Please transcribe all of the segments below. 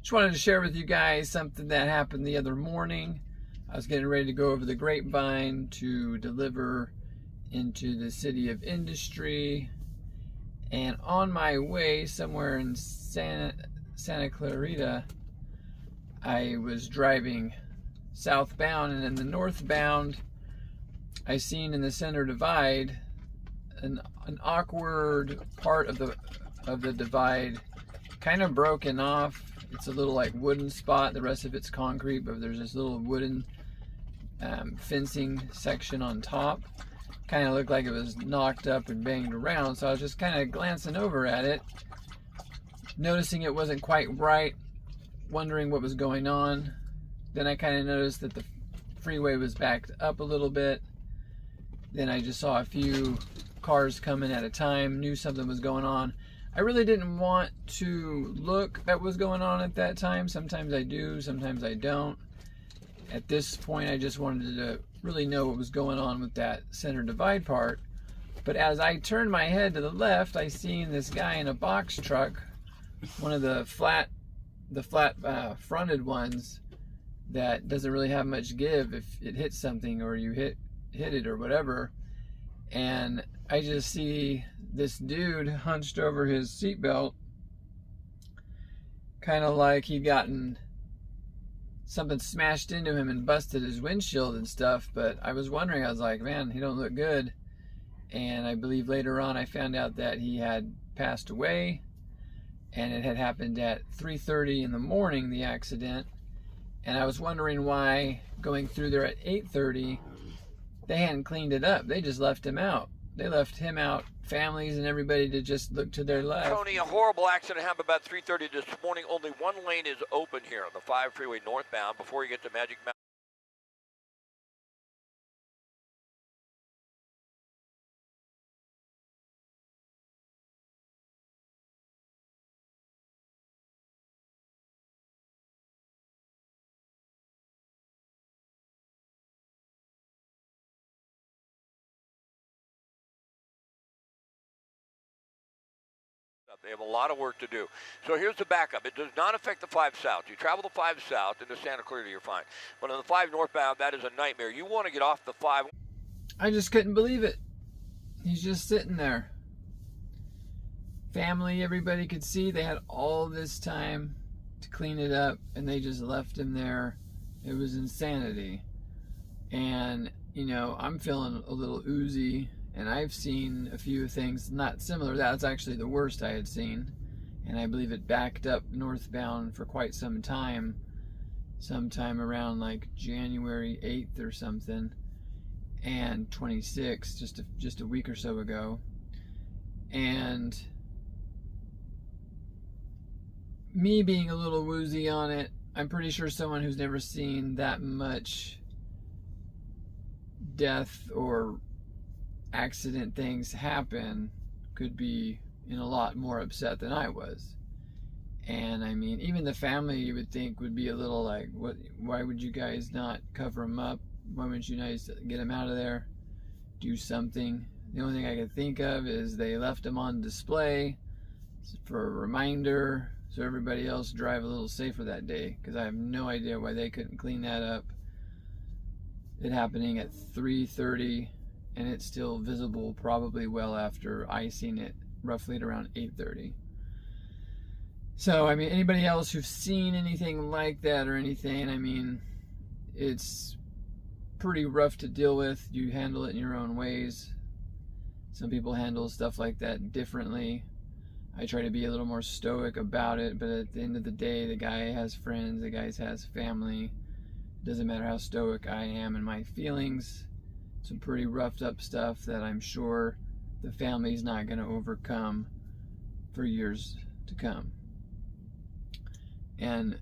Just wanted to share with you guys something that happened the other morning. I was getting ready to go over the Grapevine to deliver into the City of Industry, and on my way somewhere in Santa Clarita, I was driving southbound, and in the northbound I seen in the center divide an awkward part of the divide kind of broken off. It's a little like wooden spot, the rest of it's concrete, but there's this little wooden fencing section on top. Kind of looked like it was knocked up and banged around, so I was just kind of glancing over at it, noticing it wasn't quite right, wondering what was going on. Then I kind of noticed that the freeway was backed up a little bit. Then I just saw a few cars coming at a time, knew something was going on. I really didn't want to look at what was going on at that time. Sometimes I do, sometimes I don't. At this point, I just wanted to really know what was going on with that center divide part. But as I turned my head to the left, I seen this guy in a box truck, one of the flat fronted ones that doesn't really have much give if it hits something or you hit it or whatever. And I just see this dude hunched over his seatbelt, kind of like he'd gotten something smashed into him and busted his windshield and stuff. But I was wondering, I was like, man, he don't look good. And I believe later on I found out that he had passed away, and it had happened at 3:30 in the morning, the accident. And I was wondering why, going through there at 8:30, they hadn't cleaned it up. They just left him out. They left him out, families and everybody, to just look to their left. Tony, a horrible accident happened about 3:30 this morning. Only one lane is open here on the 5 freeway northbound before you get to Magic Mountain. They have a lot of work to do. So here's the backup. It does not affect the 5 south. You travel the 5 south into Santa Clarita, you're fine. But on the 5 northbound, that is a nightmare. You want to get off the 5. I just couldn't believe it. He's just sitting there. Family, everybody could see they had all this time to clean it up, and they just left him there. It was insanity. And, you know, I'm feeling a little oozy. And I've seen a few things not similar. That's actually the worst I had seen. And I believe it backed up northbound for quite some time. Sometime around like January 8th or something. And 26, just a week or so ago. And me being a little woozy on it, I'm pretty sure someone who's never seen that much death or accident things happen could be in a lot more upset than I was. And I mean, even the family, you would think, would be a little like, what? Why would you guys not cover them up? Why wouldn't you guys get them out of there? Do something. The only thing I could think of is they left them on display for a reminder, so everybody else drive a little safer that day, because I have no idea why they couldn't clean that up. It happening at 3:30, and it's still visible probably well after I seen it, roughly at around 8:30. So, I mean, anybody else who's seen anything like that or anything, I mean, it's pretty rough to deal with. You handle it in your own ways. Some people handle stuff like that differently. I try to be a little more stoic about it, but at the end of the day, the guy has friends, the guy has family. It doesn't matter how stoic I am in my feelings. Some pretty roughed up stuff that I'm sure the family's not going to overcome for years to come. And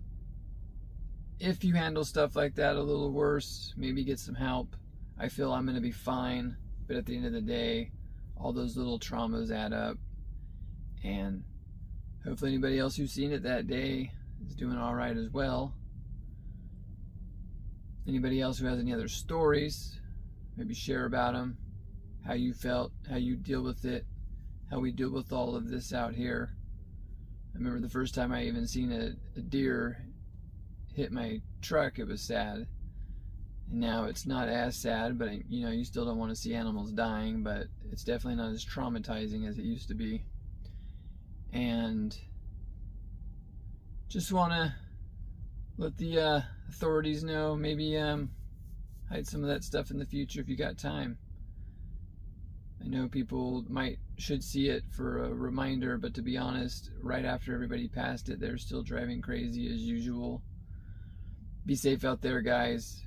if you handle stuff like that a little worse, maybe get some help. I feel I'm going to be fine, but at the end of the day, all those little traumas add up. And hopefully anybody else who's seen it that day is doing all right as well. Anybody else who has any other stories, maybe share about them, how you felt, how you deal with it, how we deal with all of this out here. remember the first time I even seen a deer hit my truck, it was sad. And now it's not as sad, but you know, you still don't want to see animals dying, but it's definitely not as traumatizing as it used to be. And just want to let the authorities know, maybe hide some of that stuff in the future if you got time. I know people should see it for a reminder, but to be honest, right after everybody passed it, they're still driving crazy as usual. Be safe out there, guys.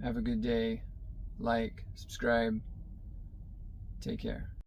Have a good day. Like, subscribe. Take care.